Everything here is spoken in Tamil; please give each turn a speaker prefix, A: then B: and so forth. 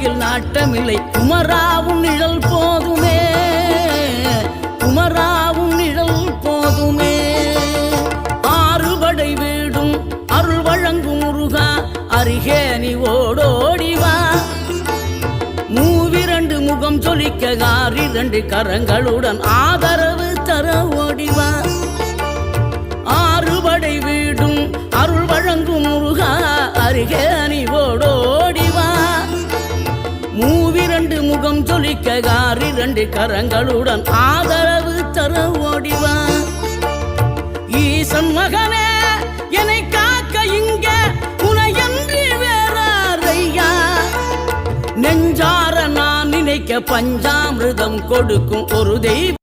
A: ஆட்சியில் நாட்டமில்லை. குமராவும் நிழல் போதுமே, குமராவும் நிழல் போதுமே. ஆறுபடை வீடும் அருள் வழங்கும் முருகா, அருகே நீ ஓடோடிவா. மூவிரண்டு முகம் சொலிக்க 2 கரங்களுடன் ஆதரவு தர ஓடிவா. ஆறுபடை வீடும் அருள் வழங்கும் முருகா, அருகே நீ ஓடோடிவா. மூவிரண்டு முகம் சொலிக்க 2 கரங்களுடன் ஆதரவு தர ஓடிவா. ஈசன் மகனே என்னை காக்க இங்க உனையன்றி வேறாரையா. நெஞ்சார நான் நினைக்க பஞ்சாமிர்தம் கொடுக்கும் ஒரு தெய்வம்